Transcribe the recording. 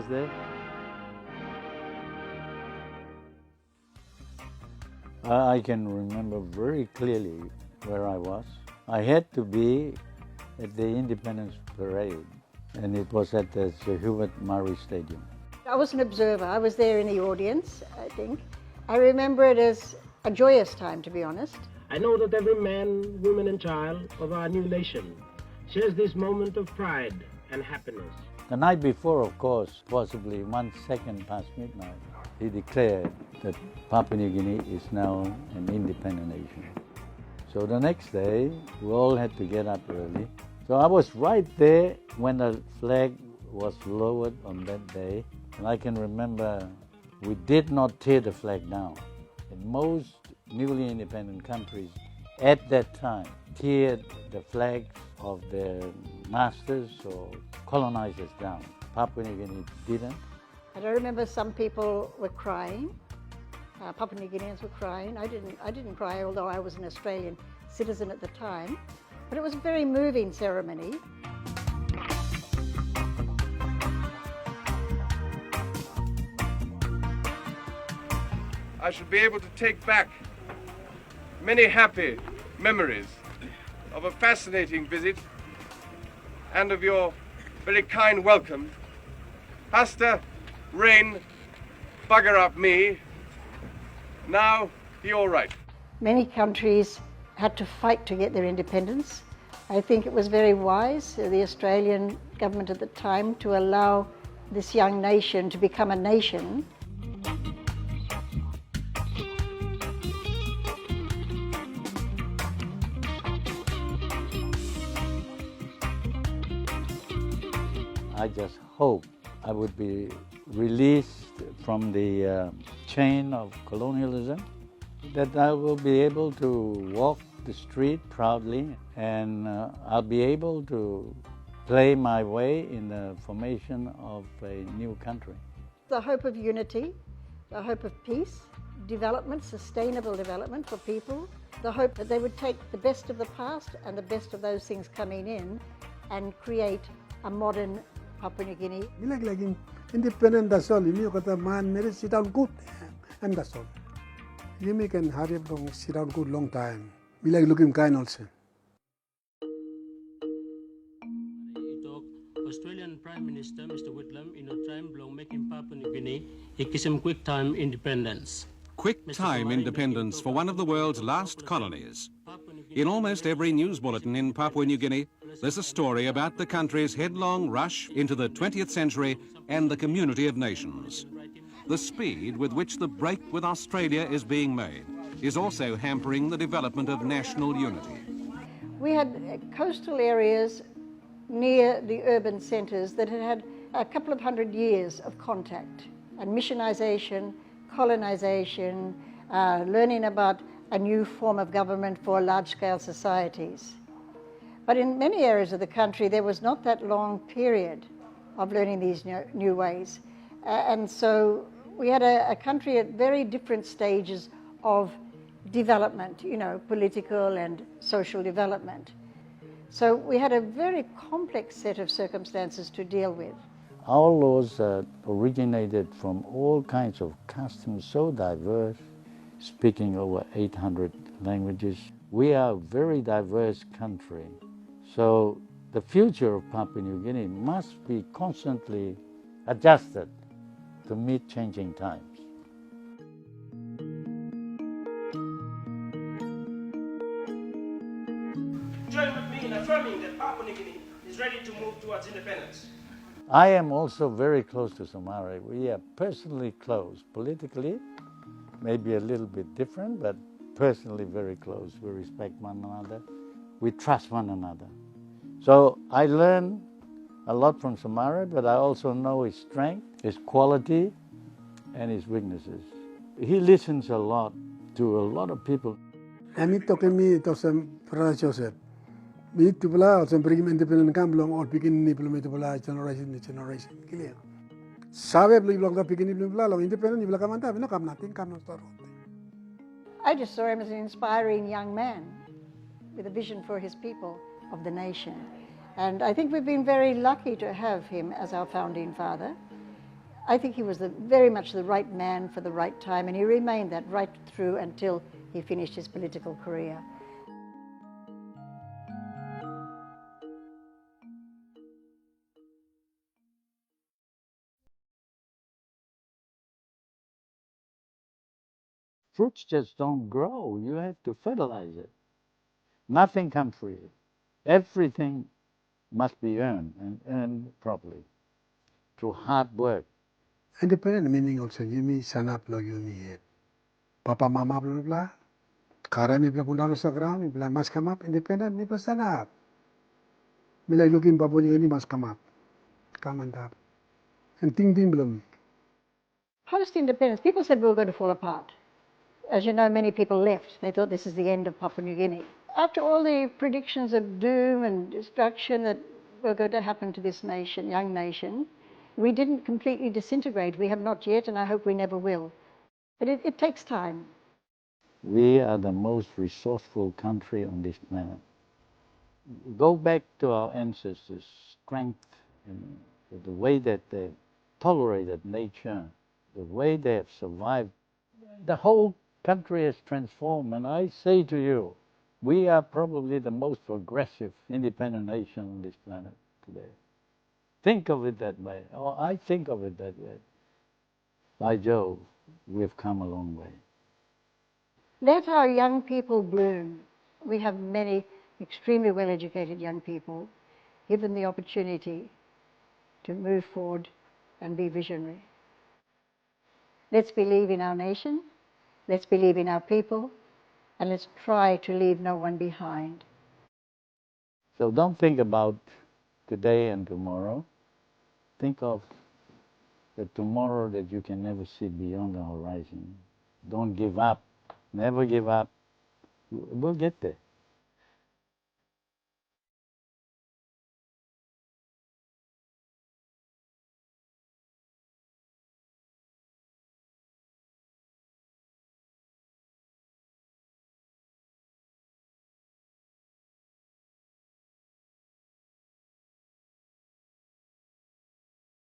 there. I can remember very clearly where I was. I had to be at the Independence Parade, and it was at the Sir Hubert Murray Stadium. I was an observer. I was there in the audience, I think. I remember it as a joyous time, to be honest. I know that every man, woman and child of our new nation shares this moment of pride and happiness. The night before, of course, possibly 1 second past midnight, he declared that Papua New Guinea is now an independent nation. So the next day, we all had to get up early. So I was right there when the flag was lowered on that day. And I can remember we did not tear the flag down. In most newly independent countries at that time teared the flags of their masters or colonizers down. Papua New Guinea didn't. And I remember some people were crying. Papua New Guineans were crying. I didn't cry, although I was an Australian citizen at the time. But it was a very moving ceremony. I should be able to take back many happy memories of a fascinating visit and of your very kind welcome. Hasta, rain, bugger up me. Now, he all right. Many countries had to fight to get their independence. I think it was very wise, the Australian government at the time, to allow this young nation to become a nation. I just hope I would be released from the chain of colonialism, that I will be able to walk the street proudly, and I'll be able to play my way in the formation of a new country. The hope of unity, the hope of peace, development, sustainable development for people, the hope that they would take the best of the past and the best of those things coming in and create a modern Papua New Guinea. Like independent, that's all. You got a man, maybe sit down good, and that's all. You can hurry up and sit down good long time. We like looking kind also. Australian Prime Minister Mr. Whitlam in a time blow making Papua New Guinea a kism quick time independence. Quick time independence for one of the world's last colonies. In almost every news bulletin in Papua New Guinea, there's a story about the country's headlong rush into the 20th century and the community of nations. The speed with which the break with Australia is being made is also hampering the development of national unity. We had coastal areas near the urban centres that had had a couple of 100 years of contact and missionisation, colonisation, learning about a new form of government for large-scale societies. But in many areas of the country, there was not that long period of learning these new ways. And so we had a country at very different stages of development, political and social development. So we had a very complex set of circumstances to deal with. Our laws originated from all kinds of customs, so diverse, speaking over 800 languages. We are a very diverse country. So the future of Papua New Guinea must be constantly adjusted to meet changing times. Join with me in affirming that Papua New Guinea is ready to move towards independence. I am also very close to Somare. We are personally close. Politically, maybe a little bit different, but personally very close. We respect one another. We trust one another. So I learn a lot from Somare, but I also know his strength, his quality, and his weaknesses. He listens a lot to a lot of people. And me to some Joseph. Me to blah, some bring independent camblong or begin nipple me to blah generation. Clear. Sabe blog the beginning blah, independent, you will come and no come nothing, come not start. I just saw him as an inspiring young man with a vision for his people of the nation. And I think we've been very lucky to have him as our founding father. I think he was very much the right man for the right time, and he remained that right through until he finished his political career. Fruits just don't grow. You have to fertilize it. Nothing comes free. Everything must be earned and earned properly through hard work. Independent meaning also yumi sanap lo yumi yet. Papa mama bla bla. Kara ni bla punta sa ground, ni bla mas come up independent ni bla sanap. Bila looking Papua New Guinea must come up. Come and up. And ting ting belum. Post-independence, people said we were going to fall apart. As you know, many people left. They thought this is the end of Papua New Guinea. After all the predictions of doom and destruction that were going to happen to this nation, young nation, we didn't completely disintegrate. We have not yet, and I hope we never will. But it takes time. We are the most resourceful country on this planet. Go back to our ancestors' strength and the way that they tolerated nature, the way they have survived. The whole country has transformed, and I say to you, we are probably the most progressive independent nation on this planet today. Think of it that way, or I think of it that way. By Jove, we've come a long way. Let our young people bloom. We have many extremely well-educated young people. Give them the opportunity to move forward and be visionary. Let's believe in our nation, let's believe in our people, and let's try to leave no one behind. So don't think about today and tomorrow. Think of the tomorrow that you can never see beyond the horizon. Don't give up. Never give up. We'll get there.